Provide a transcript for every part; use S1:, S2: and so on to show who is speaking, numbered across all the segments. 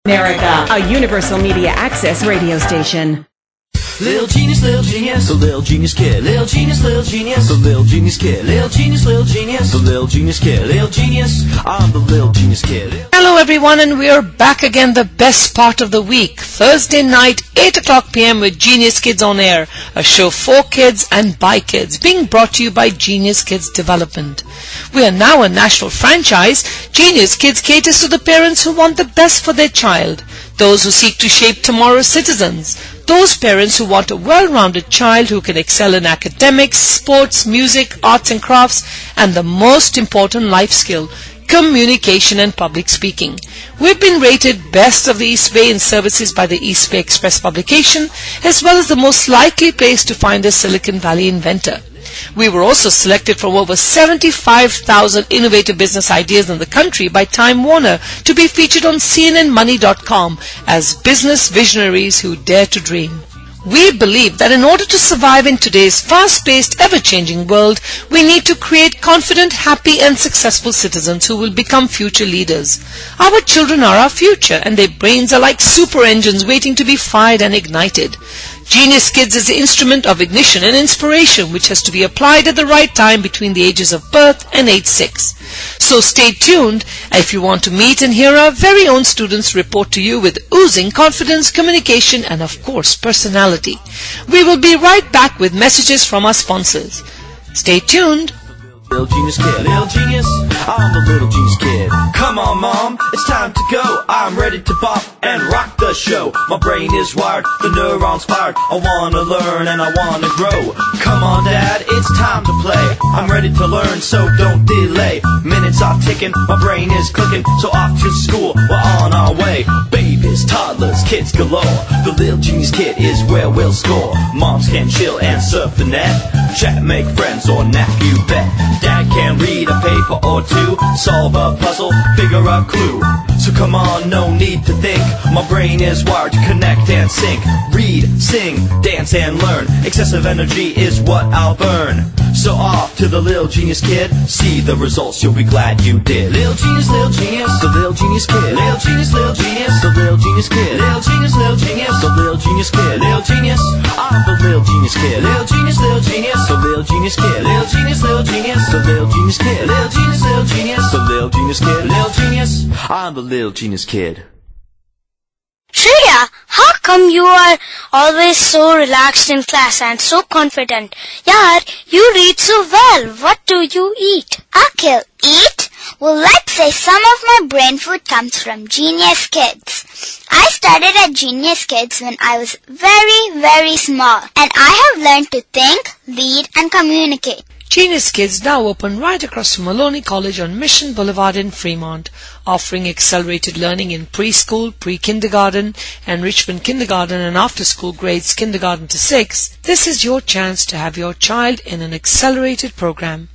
S1: America, a universal media access radio station.
S2: Little genius, the little genius kid. Little genius, the little genius kid. Little genius, the little genius kid. Little genius, I'm the little genius kid.
S3: Hello everyone, and we are back again, the best part of the week, Thursday night, 8 o'clock p.m. with Genius Kids on Air, a show for kids and by kids, being brought to you by Genius Kids Development. We are now a national franchise. Genius Kids caters to the parents who want the best for their child, those who seek to shape tomorrow's citizens, those parents who want a well-rounded child who can excel in academics, sports, music, arts and crafts, and the most important life skill, communication and public speaking. We've been rated Best of the East Bay in services by the East Bay Express publication, as well as the most likely place to find a Silicon Valley inventor. We were also selected from over 75,000 innovative business ideas in the country by Time Warner to be featured on CNNMoney.com as business visionaries who dare to dream. We believe that in order to survive in today's fast-paced, ever-changing world, we need to create confident, happy and successful citizens who will become future leaders. Our children are our future, and their brains are like super engines waiting to be fired and ignited. Genius Kids is the instrument of ignition and inspiration which has to be applied at the right time between the ages of birth and age 6. So stay tuned if you want to meet and hear our very own students report to you with oozing confidence, communication and of course personality. We will be right back with messages from our sponsors. Stay tuned.
S2: Little genius kid, little genius, I'm the little genius kid. Come on mom, it's time to go. I'm ready to pop and rock the show. My brain is wired, the neurons fired. I wanna learn and I wanna grow. Come on dad, it's time to play. I'm ready to learn, so don't delay. Minutes are ticking, my brain is clicking. So off to school, we're on our way. Babies, toddlers, kids galore. The little genius kid is where we'll score. Moms can chill and surf the net. Chat, make friends or nap, you bet. Dad can read a paper or two, solve a puzzle, figure a clue. So come on, no need to think. My brain is wired to connect and sync. Read, sing, dance and learn. Excessive energy is what I'll burn. So off to the little genius kid. See the results, you'll be glad you did. Little genius, the little genius kid. Little genius, the little genius kid. Little genius, the little genius kid. Little genius, I'm the little genius kid. Little genius, the little genius kid. Little genius, the little genius kid. Little genius, the little genius kid. Little genius, I'm the little genius kid.
S4: Shreya, how come you are always so relaxed in class and so confident? Yaar, you read so well. What do you eat?
S5: Akhil, eat? Well, let's say some of my brain food comes from Genius Kids. I started at Genius Kids when I was very, very small, and I have learned to think, lead, and communicate.
S3: Genius Kids now open right across from Maloney College on Mission Boulevard in Fremont, offering accelerated learning in preschool, pre-kindergarten, enrichment kindergarten and after-school grades kindergarten to 6. This is your chance to have your child in an accelerated program.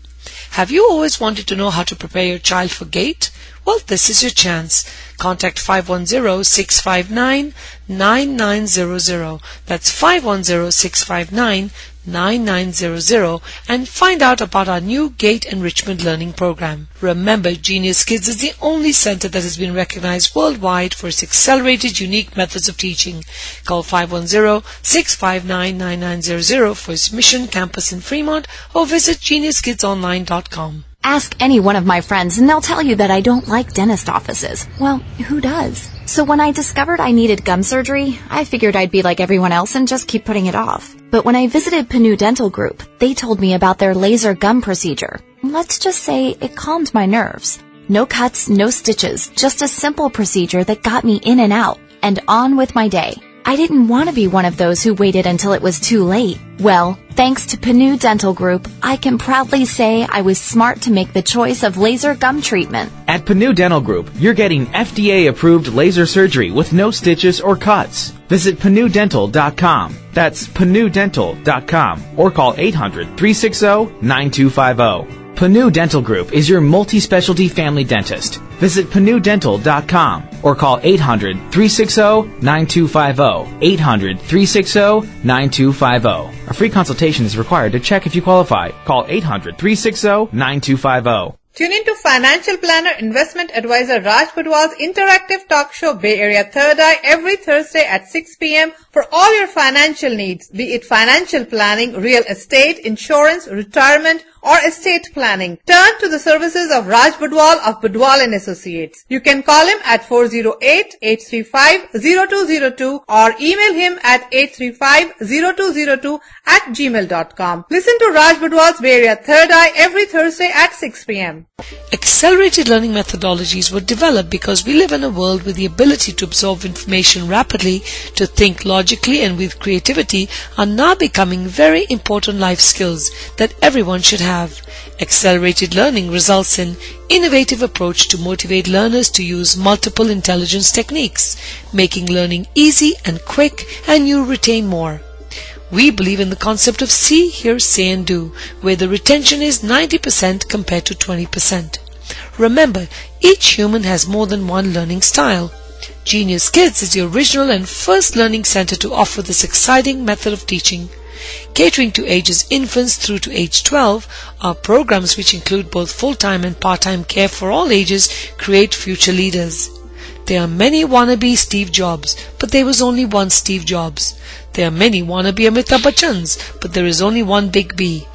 S3: Have you always wanted to know how to prepare your child for GATE? Well, this is your chance. Contact 510-659-9900. That's 510-659-9900 and find out about our new GATE Enrichment Learning Program. Remember, Genius Kids is the only center that has been recognized worldwide for its accelerated, unique methods of teaching. Call 510-659-9900 for its Mission Campus in Fremont or visit GeniusKidsOnline.com.
S6: Ask any one of my friends and they'll tell you that I don't like dentist offices. Well, who does? So when I discovered I needed gum surgery, I figured I'd be like everyone else and just keep putting it off. But when I visited Panu Dental Group, they told me about their laser gum procedure. Let's just say it calmed my nerves. No cuts, no stitches, just a simple procedure that got me in and out and on with my day. I didn't want to be one of those who waited until it was too late. Well, thanks to Panu Dental Group, I can proudly say I was smart to make the choice of laser gum treatment.
S7: At Panu Dental Group, you're getting FDA-approved laser surgery with no stitches or cuts. Visit PanuDental.com. That's PanuDental.com or call 800-360-9250. Panu Dental Group is your multi-specialty family dentist. Visit PanuDental.com or call 800-360-9250. 800-360-9250. A free consultation is required to check if you qualify. Call 800-360-9250.
S8: Tune in to financial planner, investment advisor Raj Budwal's interactive talk show Bay Area Third Eye every Thursday at 6 p.m. for all your financial needs, be it financial planning, real estate, insurance, retirement, or estate planning. Turn to the services of Raj Budwal of Budwal & Associates. You can call him at 408-835-0202 or email him at 835-0202@gmail.com. Listen to Raj Budwal's Bay Area Third Eye every Thursday at 6 p.m.
S3: Accelerated learning methodologies were developed because we live in a world with the ability to absorb information rapidly, to think logically and with creativity are now becoming very important life skills that everyone should have. Accelerated learning results in innovative approach to motivate learners to use multiple intelligence techniques, making learning easy and quick, and you retain more. We believe in the concept of see, hear, say and do, where the retention is 90% compared to 20%. Remember, each human has more than one learning style. Genius Kids is the original and first learning center to offer this exciting method of teaching. Catering to ages infants through to age 12, our programs, which include both full-time and part-time care for all ages, create future leaders. There are many wannabe Steve Jobs, but there was only one Steve Jobs. There are many wannabe Amitabh Bachchans, but there is only one Big B.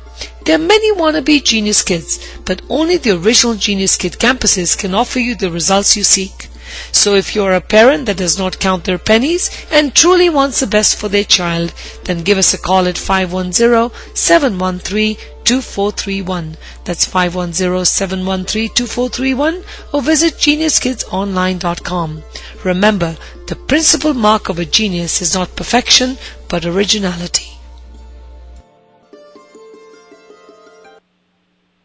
S3: There are many wannabe Genius Kids, but only the original Genius Kid campuses can offer you the results you seek. So if you are a parent that does not count their pennies and truly wants the best for their child, then give us a call at 510-713-2431. That's 510-713-2431 or visit GeniusKidsOnline.com. Remember, the principal mark of a genius is not perfection but originality.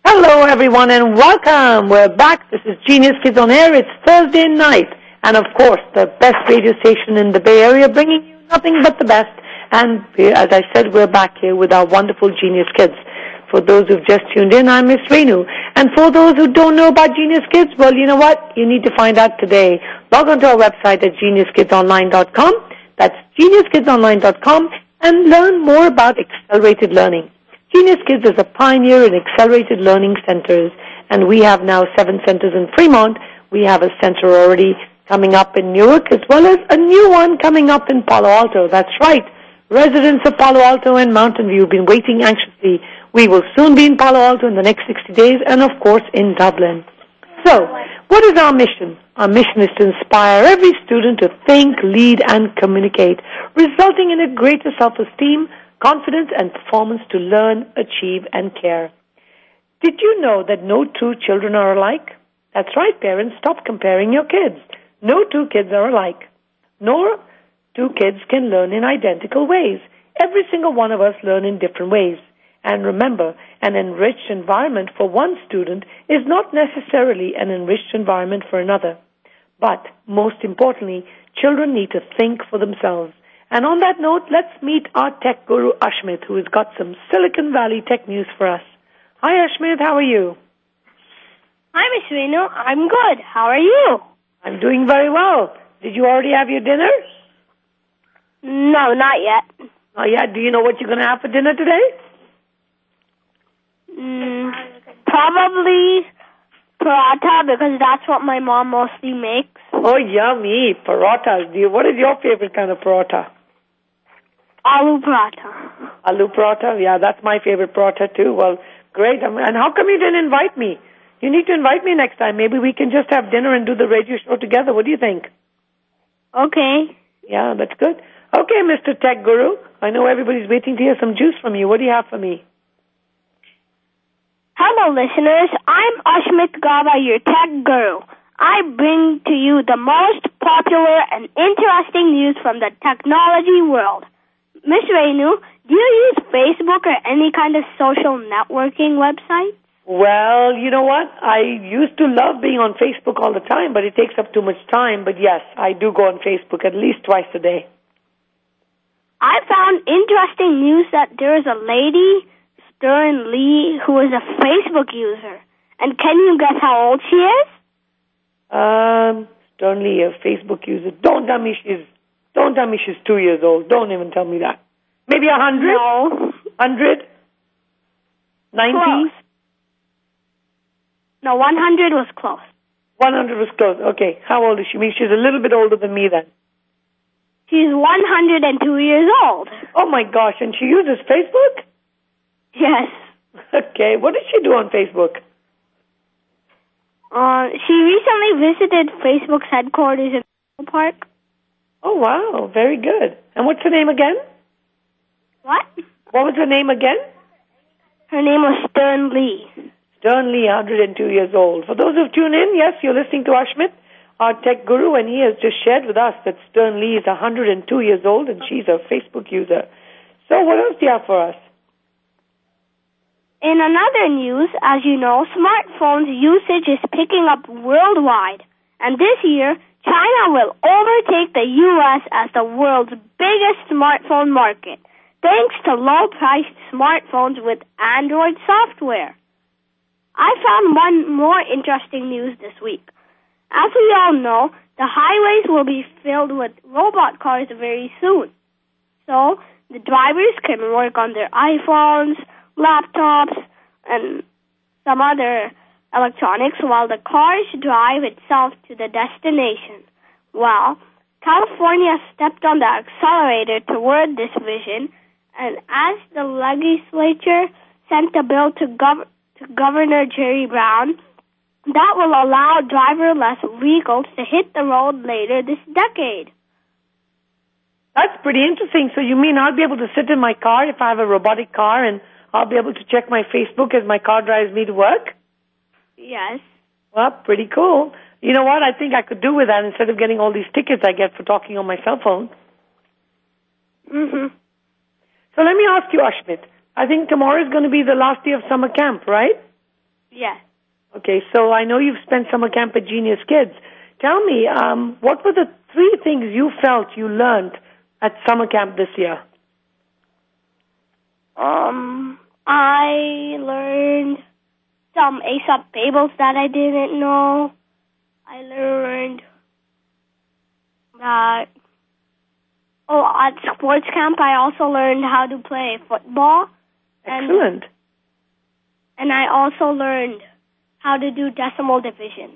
S9: Hello everyone and welcome. We're back. This is Genius Kids on Air. It's Thursday night and of course the best radio station in the Bay Area bringing you nothing but the best. And as I said, we're back here with our wonderful Genius Kids. For those who've just tuned in, I'm Miss Rennu. And for those who don't know about Genius Kids, well, you know what? You need to find out today. Log on to our website at GeniusKidsOnline.com. That's GeniusKidsOnline.com and learn more about accelerated learning. Genius Kids is a pioneer in accelerated learning centers, and we have now 7 centers in Fremont. We have a center already coming up in Newark, as well as a new one coming up in Palo Alto. That's right. Residents of Palo Alto and Mountain View have been waiting anxiously. We will soon be in Palo Alto in the next 60 days, and of course in Dublin. So, what is our mission? Our mission is to inspire every student to think, lead, and communicate, resulting in a greater self-esteem, confidence, and performance to learn, achieve, and care. Did you know that no two children are alike? That's right, parents. Stop comparing your kids. No two kids are alike. Nor two kids can learn in identical ways. Every single one of us learn in different ways. And remember, an enriched environment for one student is not necessarily an enriched environment for another. But, most importantly, children need to think for themselves. And on that note, let's meet our tech guru, Ashmit, who has got some Silicon Valley tech news for us. Hi, Ashmit. How are you?
S4: Hi, Miss Rennu. I'm good. How are you?
S9: I'm doing very well. Did you already have your dinner?
S4: No, not yet.
S9: Not yet. Do you know what you're going to have for dinner today?
S4: Probably paratha, because that's what my mom mostly makes.
S9: Oh, yummy. Parathas. What is your favorite kind of paratha?
S4: Aloo paratha.
S9: Aloo paratha? Yeah, that's my favorite paratha too. Well, great. And how come you didn't invite me? You need to invite me next time. Maybe we can just have dinner and do the radio show together. What do you think?
S4: Okay.
S9: Yeah, that's good. Okay, Mr. Tech Guru. I know everybody's waiting to hear some juice from you. What do you have for me?
S4: Hello, listeners. I'm Ashmit Gaba, your tech guru. I bring to you the most popular and interesting news from the technology world. Miss Rennu, do you use Facebook or any kind of social networking website?
S9: Well, you know what? I used to love being on Facebook all the time, but it takes up too much time. But yes, I do go on Facebook at least twice a day.
S4: I found interesting news that there is a lady, Stern Lee, who is a Facebook user. And can you guess how old she is?
S9: Stern Lee, a Facebook user. Don't tell me she's 2 years old. Don't even tell me that. Maybe 100?
S4: No.
S9: 100? 90?
S4: Close. No, 100 was close.
S9: 100 was close. Okay. How old is she? I mean, she's a little bit older than me then.
S4: She's 102 years old.
S9: Oh, my gosh. And she uses Facebook?
S4: Yes.
S9: Okay. What does she do on Facebook?
S4: She recently visited Facebook's headquarters in the park.
S9: Oh, wow. Very good. And what's her name again?
S4: What?
S9: What was her name again?
S4: Her name was Stern Lee.
S9: Stern Lee, 102 years old. For those who've tuned in, yes, you're listening to Ashmit, our tech guru, and he has just shared with us that Stern Lee is 102 years old and she's a Facebook user. So what else do you have for us?
S4: In another news, as you know, smartphones usage is picking up worldwide. And this year, China will overtake the U.S. as the world's biggest smartphone market, thanks to low-priced smartphones with Android software. I found one more interesting news this week. As we all know, the highways will be filled with robot cars very soon. So, the drivers can work on their iPhones, laptops, and some other electronics while the cars drive itself to the destination. Well, California stepped on the accelerator toward this vision, and as the legislature sent a bill to Governor Jerry Brown, that will allow driverless vehicles to hit the road later this decade.
S9: That's pretty interesting. So you mean I'll be able to sit in my car if I have a robotic car and I'll be able to check my Facebook as my car drives me to work?
S4: Yes.
S9: Well, pretty cool. You know what? I think I could do with that instead of getting all these tickets I get for talking on my cell phone.
S4: Mm-hmm.
S9: So let me ask you, Ashmit. I think tomorrow is going to be the last day of summer camp, right?
S4: Yes.
S9: Okay, so I know you've spent summer camp at Genius Kids. Tell me, what were the 3 things you felt you learned at summer camp this year?
S4: I learned some Aesop fables that I didn't know. I learned that... at sports camp, I also learned how to play football.
S9: Excellent.
S4: And I also learned how to do decimal division.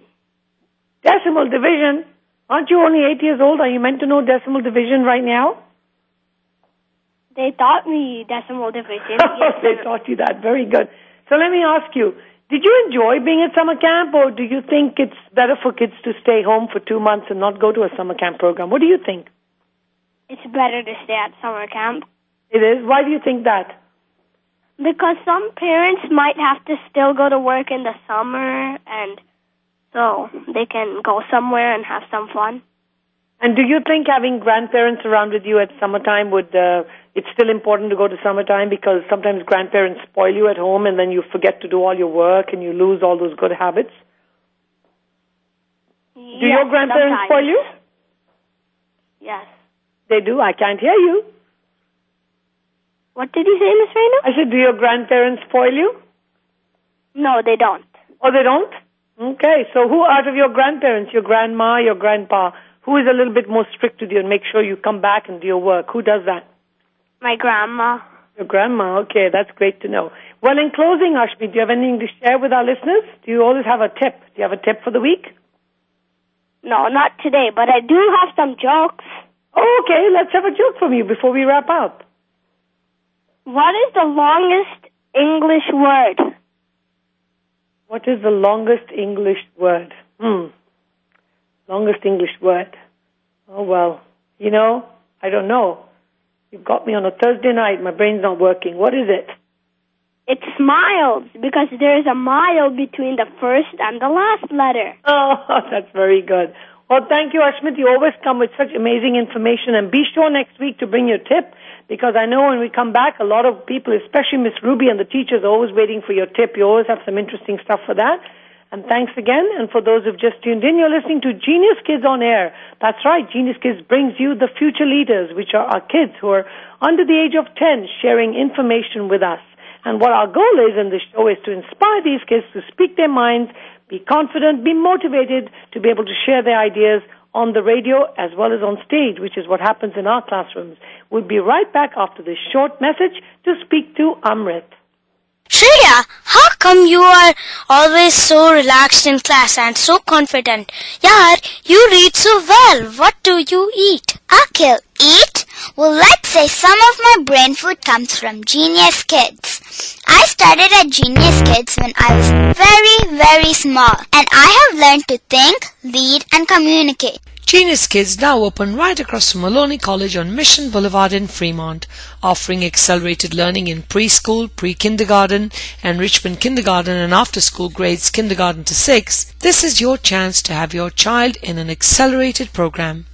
S9: Decimal division? Aren't you only 8 years old? Are you meant to know decimal division right now?
S4: They taught me decimal division.
S9: Yes, they taught you that. Very good. So let me ask you, did you enjoy being at summer camp, or do you think it's better for kids to stay home for 2 months and not go to a summer camp program? What do you think?
S4: It's better to stay at summer camp.
S9: It is? Why do you think that?
S4: Because some parents might have to still go to work in the summer, and so they can go somewhere and have some fun.
S9: And do you think having grandparents around with you at summertime it's still important to go to summertime because sometimes grandparents spoil you at home and then you forget to do all your work and you lose all those good habits?
S4: Yes,
S9: do your grandparents
S4: sometimes.
S9: spoil you?
S4: Yes.
S9: They do? I can't hear you.
S4: What did you say, Miss Rennu?
S9: I said, do your grandparents spoil you?
S4: No, they don't.
S9: Oh, they don't? Okay, so who out of your grandparents, your grandma, your grandpa, who is a little bit more strict with you and make sure you come back and do your work? Who does that?
S4: My grandma.
S9: Your grandma, okay, that's great to know. Well, in closing, Ashmi, do you have anything to share with our listeners? Do you always have a tip? Do you have a tip for the week?
S4: No, not today, but I do have some jokes.
S9: Oh, okay, let's have a joke from you before we wrap up.
S4: What is the longest English word?
S9: What is the longest English word? Longest English word. Oh, well, I don't know. You've got me on a Thursday night. My brain's not working. What is it?
S4: It's miles, because there is a mile between the first and the last letter.
S9: Oh, that's very good. Well, thank you, Ashmit. You always come with such amazing information. And be sure next week to bring your tip, because I know when we come back, a lot of people, especially Miss Ruby and the teachers, are always waiting for your tip. You always have some interesting stuff for that. And thanks again. And for those who've just tuned in, you're listening to Genius Kids on Air. That's right. Genius Kids brings you the future leaders, which are our kids who are under the age of 10, sharing information with us. And what our goal is in this show is to inspire these kids to speak their minds, be confident, be motivated to be able to share their ideas on the radio as well as on stage, which is what happens in our classrooms. We'll be right back after this short message to speak to Amrit.
S5: Shreya, how come you are always so relaxed in class and so confident? Yaar, you read so well. What do you eat? Akhil, eat? Well, let's say some of my brain food comes from Genius Kids. I started at Genius Kids when I was very, very small, and I have learned to think, lead, and communicate.
S3: Genius Kids now open right across from Maloney College on Mission Boulevard in Fremont, offering accelerated learning in preschool, pre-kindergarten, enrichment kindergarten, and after-school grades kindergarten to 6. This is your chance to have your child in an accelerated program.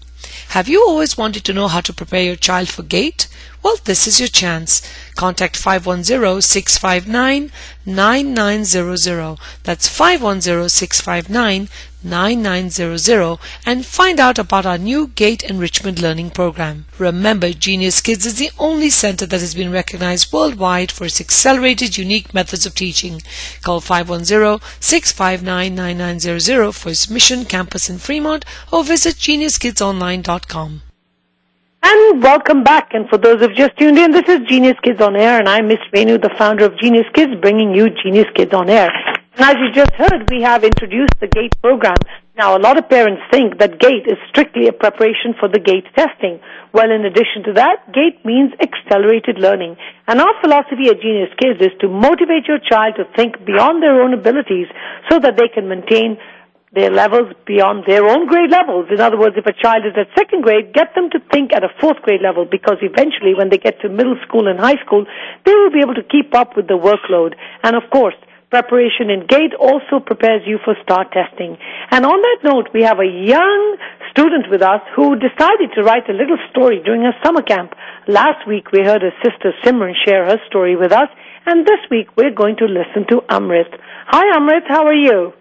S3: Have you always wanted to know how to prepare your child for GATE? Well, this is your chance. Contact 510-659-9900. That's 510-659-9900 and find out about our new GATE Enrichment Learning Program. Remember, Genius Kids is the only center that has been recognized worldwide for its accelerated, unique methods of teaching. Call 510-659-9900 for its Mission Campus in Fremont or visit GeniusKidsOnline.com.
S9: And welcome back. And for those who have just tuned in, this is Genius Kids on Air, and I'm Miss Rennu, the founder of Genius Kids, bringing you Genius Kids on Air. And as you just heard, we have introduced the GATE program. Now, a lot of parents think that GATE is strictly a preparation for the GATE testing. Well, in addition to that, GATE means accelerated learning. And our philosophy at Genius Kids is to motivate your child to think beyond their own abilities so that they can maintain their levels beyond their own grade levels. In other words, if a child is at second grade, get them to think at a fourth grade level, because eventually when they get to middle school and high school, they will be able to keep up with the workload. And of course, preparation in GATE also prepares you for STAR testing. And on that note, we have a young student with us who decided to write a little story during her summer camp. Last week, we heard her sister Simran share her story with us, and this week we're going to listen to Amrit. Hi Amrit, how are you?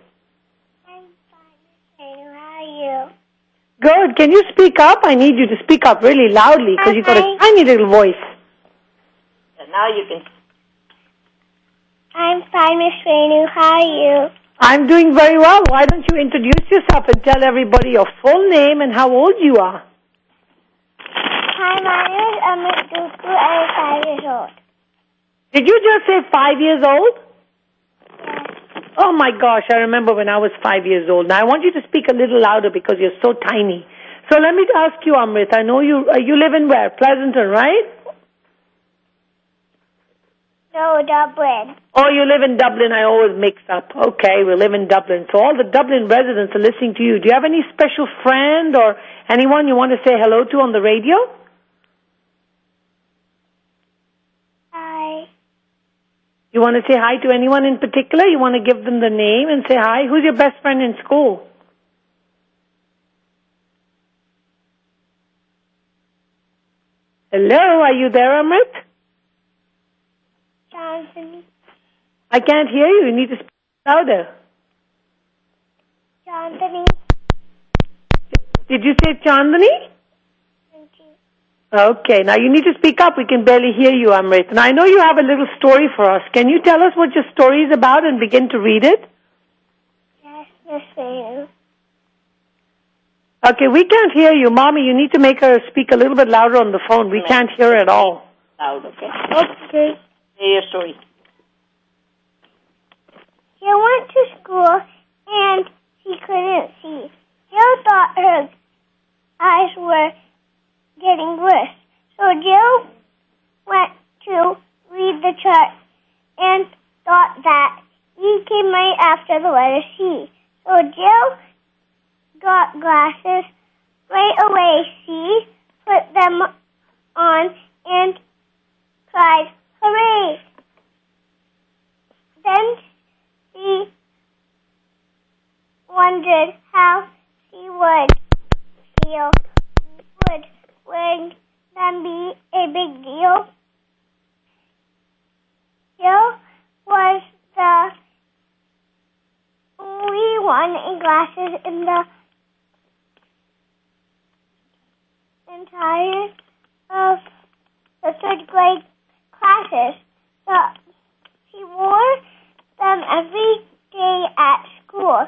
S9: Good. Can you speak up? I need you to speak up really loudly because you've got a tiny little voice.
S10: Now you can.
S4: I'm fine, Miss Rennu. How are you?
S9: I'm doing very well. Why don't you introduce yourself and tell everybody your full name and how old you are?
S4: Hi, my name is Amit Duku. I'm 5 years old.
S9: Did you just say 5 years old?
S4: Yes.
S9: Oh my gosh, I remember when I was 5 years old. Now I want you to speak a little louder because you're so tiny. So let me ask you, Amrit, I know you live in where? Pleasanton, right?
S4: No, Dublin.
S9: Oh, you live in Dublin. I always mix up. Okay, we live in Dublin. So all the Dublin residents are listening to you. Do you have any special friend or anyone you want to say hello to on the radio?
S4: Hi.
S9: You want to say hi to anyone in particular? You want to give them the name and say hi? Who's your best friend in school? Hello, are you there, Amrit?
S4: Chandani.
S9: I can't hear you. You need to speak louder.
S4: Chandani.
S9: Did you say Chandani?
S4: Thank you.
S9: Okay, now you need to speak up. We can barely hear you, Amrit. And I know you have a little story for us. Can you tell us what your story is about and begin to read it?
S4: Yes, Miss Rennu.
S9: Okay, we can't hear you. Mommy, you need to make her speak a little bit louder on the phone. We can't hear her at all.
S10: Loud, okay?
S4: Okay.
S10: Say your story.
S4: She went to school and she couldn't see. Jill thought her eyes were getting worse. So Jill went to read the chart and thought that E came right after the letter C. So Jill got glasses right away. She put them on and cried, "Hooray!" Then she wondered how she would feel. Would wearing them be a big deal? Jill was the only one in glasses in the entire of the third grade classes. She wore them every day at school.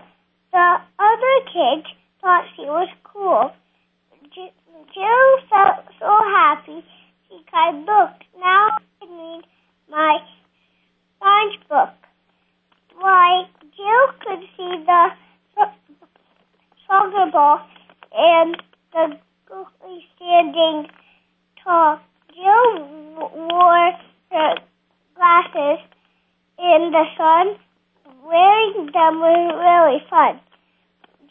S4: The other kids thought she was cool. Jill felt so happy. She cried, "Look, now I need my science book." standing tall. Jill wore her glasses in the sun. Wearing them was really fun.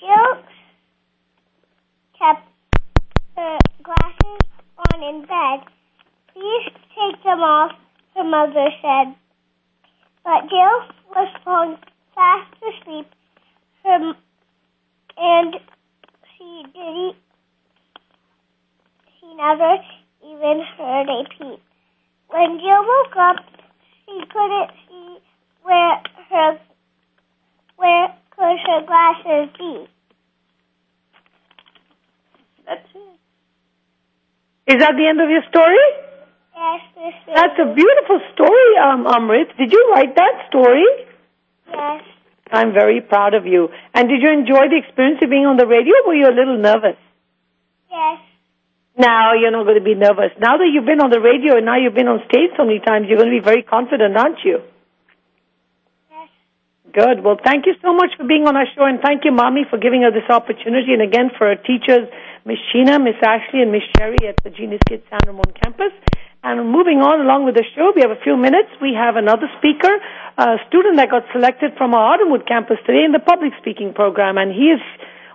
S4: Jill kept her glasses on in bed. Please take them off, her mother said. But Jill was falling fast asleep, and she never even heard a peep. When Jill woke up, she couldn't see where could her glasses be.
S10: That's it.
S9: Is that the end of your story?
S4: Yes, Miss Rainbow.
S9: That's a beautiful story, Amrit. Did you write that story?
S4: Yes.
S9: I'm very proud of you. And did you enjoy the experience of being on the radio, or were you a little nervous?
S4: Yes.
S9: Now you're not going to be nervous. Now that you've been on the radio and now you've been on stage so many times, you're going to be very confident, aren't you?
S4: Yes.
S9: Good. Well, thank you so much for being on our show, and thank you, Mommy, for giving us this opportunity, and again for our teachers, Miss Sheena, Miss Ashley, and Miss Sherry at the Genius Kids San Ramon campus. And moving on along with the show, we have a few minutes. We have another speaker, a student that got selected from our Autumnwood campus today in the public speaking program, and he is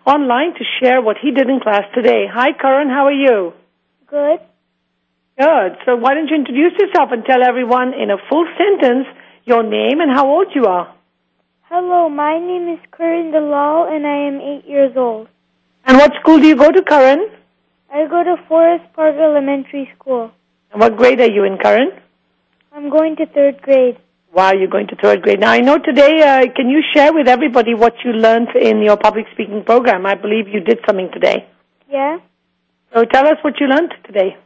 S9: online to share what he did in class today. Hi, Karan. How are you?
S4: Good.
S9: Good. So why don't you introduce yourself and tell everyone in a full sentence your name and how old you are.
S4: Hello, my name is Karan Dalal, and I am 8 years old.
S9: And what school do you go to, Karan?
S4: I go to Forest Park Elementary School.
S9: And what grade are you in, Karan?
S4: I'm going to 3rd grade.
S9: Wow, you're going to 3rd grade. Now, I know today, can you share with everybody what you learned in your public speaking program? I believe you did something today.
S4: Yeah?
S9: So tell us what you learned today.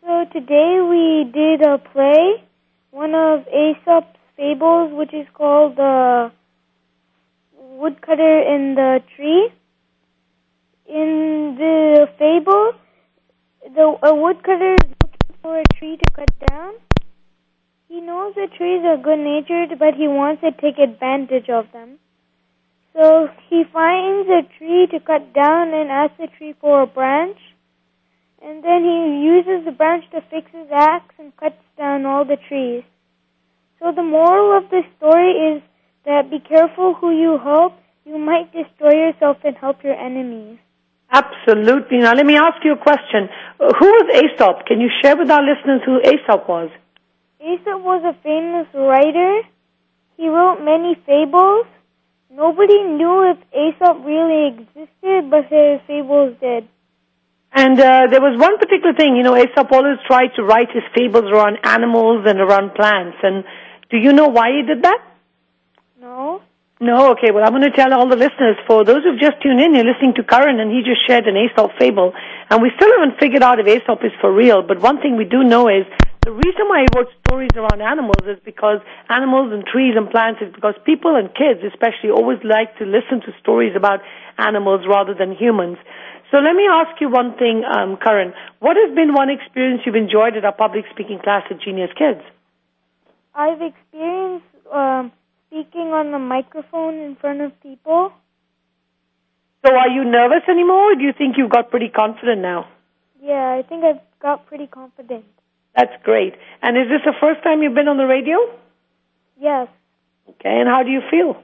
S4: So today we did a play, one of Aesop's fables, which is called The Woodcutter in the Tree. In the fable, a woodcutter is looking for a tree to cut down. He knows that trees are good-natured, but he wants to take advantage of them. So he finds a tree to cut down and asks the tree for a branch. And then he uses the branch to fix his axe and cuts down all the trees. So the moral of the story is that be careful who you help. You might destroy yourself and help your enemies.
S9: Absolutely. Now, let me ask you a question. Who was Aesop? Can you share with our listeners who Aesop was?
S4: Aesop was a famous writer. He wrote many fables. Nobody knew if Aesop really existed, but his fables did.
S9: And there was one particular thing, Aesop always tried to write his fables around animals and around plants. And do you know why he did that?
S4: No.
S9: No? Okay, well, I'm going to tell all the listeners, for those who've just tuned in, you're listening to Karan, and he just shared an Aesop fable. And we still haven't figured out if Aesop is for real, but one thing we do know is the reason why he wrote stories around animals is because animals and trees and plants is because people and kids especially always like to listen to stories about animals rather than humans. So let me ask you one thing, Karan. What has been one experience you've enjoyed at our public speaking class at Genius Kids?
S4: I've experienced speaking on the microphone in front of people.
S9: So are you nervous anymore, or do you think you've got pretty confident now?
S4: Yeah, I think I've got pretty confident.
S9: That's great. And is this the first time you've been on the radio?
S4: Yes.
S9: Okay, and how do you feel?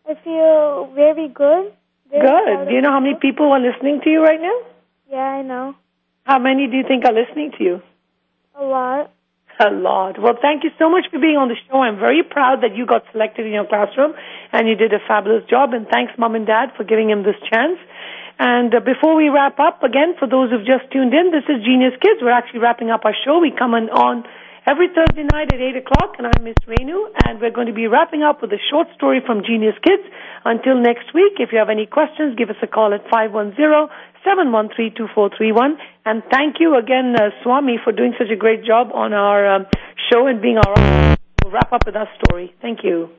S4: I feel very good.
S9: Good. Do you know how many people are listening to you right now?
S4: Yeah, I know.
S9: How many do you think are listening to you?
S4: A lot.
S9: A lot. Well, thank you so much for being on the show. I'm very proud that you got selected in your classroom, and you did a fabulous job, and thanks, Mom and Dad, for giving him this chance. And before we wrap up, again, for those who've just tuned in, this is Genius Kids. We're actually wrapping up our show. We come on every Thursday night at 8 o'clock, and I'm Miss Rennu, and we're going to be wrapping up with a short story from Genius Kids. Until next week, if you have any questions, give us a call at 510-713-2431. And thank you again, Swami, for doing such a great job on our show and being our host. We'll wrap up with our story. Thank you.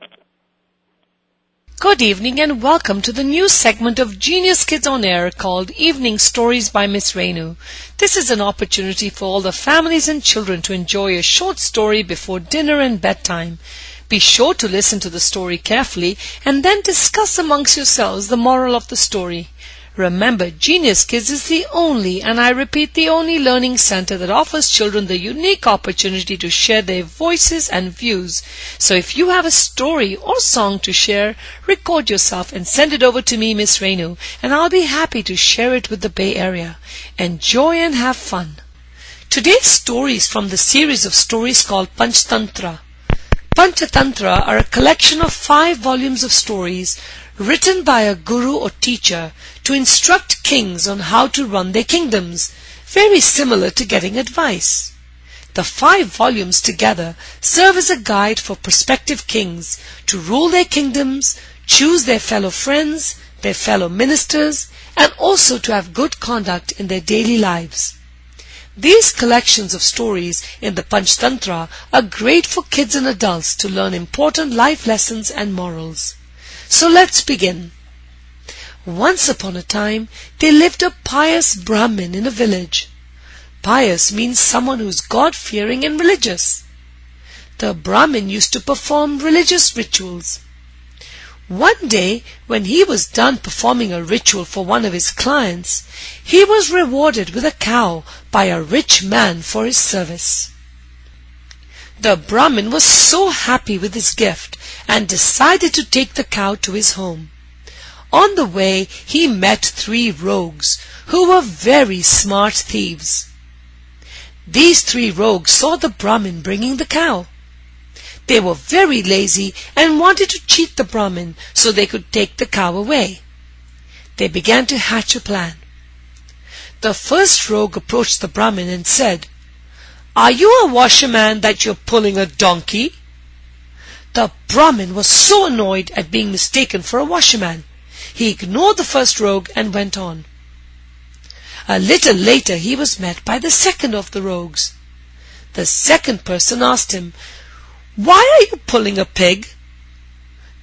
S3: Good evening and welcome to the new segment of Genius Kids on Air called Evening Stories by Miss Rennu. This is an opportunity for all the families and children to enjoy a short story before dinner and bedtime. Be sure to listen to the story carefully and then discuss amongst yourselves the moral of the story. Remember, Genius Kids is the only, and I repeat, the only learning center that offers children the unique opportunity to share their voices and views. So if you have a story or song to share, record yourself and send it over to me, Miss Rennu, and I'll be happy to share it with the Bay Area. Enjoy and have fun. Today's story is from the series of stories called Panchatantra. Panchatantra are a collection of 5 volumes of stories written by a guru or teacher to instruct kings on how to run their kingdoms, very similar to getting advice. The 5 volumes together serve as a guide for prospective kings to rule their kingdoms, choose their fellow friends, their fellow ministers, and also to have good conduct in their daily lives. These collections of stories in the Panchatantra are great for kids and adults to learn important life lessons and morals. So let's begin. Once upon a time, there lived a pious Brahmin in a village. Pious means someone who's God-fearing and religious. The Brahmin used to perform religious rituals. One day, when he was done performing a ritual for one of his clients, he was rewarded with a cow by a rich man for his service. The Brahmin was so happy with his gift and decided to take the cow to his home. On the way, he met 3 rogues who were very smart thieves. These 3 rogues saw the Brahmin bringing the cow. They were very lazy and wanted to cheat the Brahmin so they could take the cow away. They began to hatch a plan. The first rogue approached the Brahmin and said, "Are you a washerman that you're pulling a donkey?" The Brahmin was so annoyed at being mistaken for a washerman. He ignored the first rogue and went on. A little later he was met by the second of the rogues. The second person asked him, "Why are you pulling a pig?"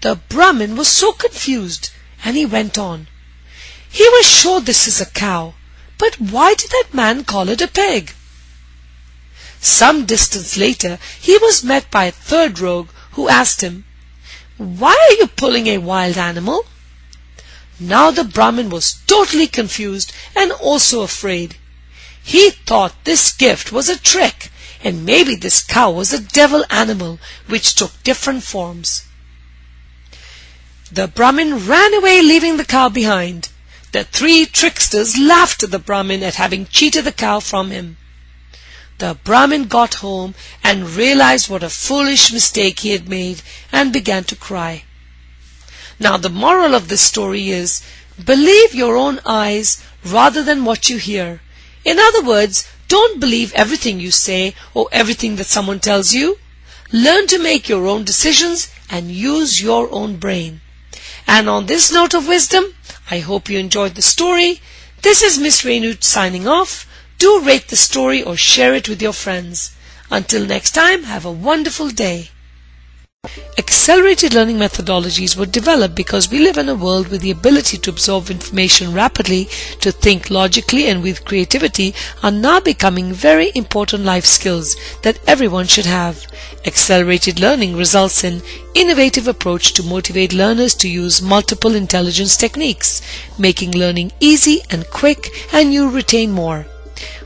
S3: The Brahmin was so confused, and he went on. He was sure this is a cow, but why did that man call it a pig? Some distance later, he was met by a third rogue who asked him, "Why are you pulling a wild animal?" Now the Brahmin was totally confused and also afraid. He thought this gift was a trick, and maybe this cow was a devil animal which took different forms. The Brahmin ran away, leaving the cow behind. The 3 tricksters laughed at the Brahmin at having cheated the cow from him. The Brahmin got home and realized what a foolish mistake he had made and began to cry. Now the moral of this story is, believe your own eyes rather than what you hear. In other words, don't believe everything you say or everything that someone tells you. Learn to make your own decisions and use your own brain. And on this note of wisdom, I hope you enjoyed the story. This is Miss Rennu signing off. Do rate the story or share it with your friends. Until next time, have a wonderful day. Accelerated learning methodologies were developed because we live in a world with the ability to absorb information rapidly, to think logically and with creativity are now becoming very important life skills that everyone should have. Accelerated learning results in innovative approach to motivate learners to use multiple intelligence techniques, making learning easy and quick, and you retain more.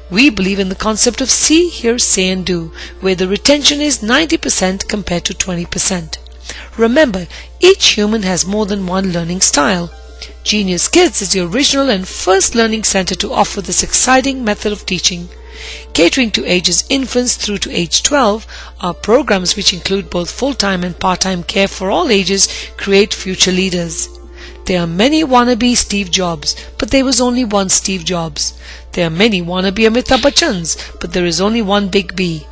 S3: We believe in the concept of see, hear, say and do, where the retention is 90% compared to 20%. Remember, each human has more than one learning style. Genius Kids is the original and first learning center to offer this exciting method of teaching. Catering to ages infants through to age 12, our programs, which include both full-time and part-time care for all ages, create future leaders. There are many wannabe Steve Jobs, but there was only one Steve Jobs. There are many wannabe Amitabh Bachchans, but there is only one Big B.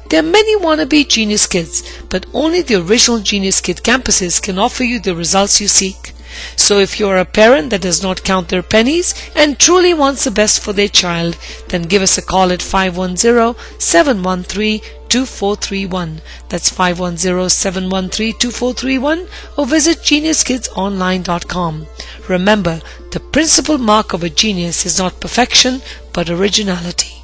S3: There are many wannabe Genius Kids, but only the original Genius Kid campuses can offer you the results you seek. So if you are a parent that does not count their pennies and truly wants the best for their child, then give us a call at 510-713-2431. That's 510-713-2431, or visit GeniusKidsOnline.com. Remember, the principal mark of a genius is not perfection, but originality.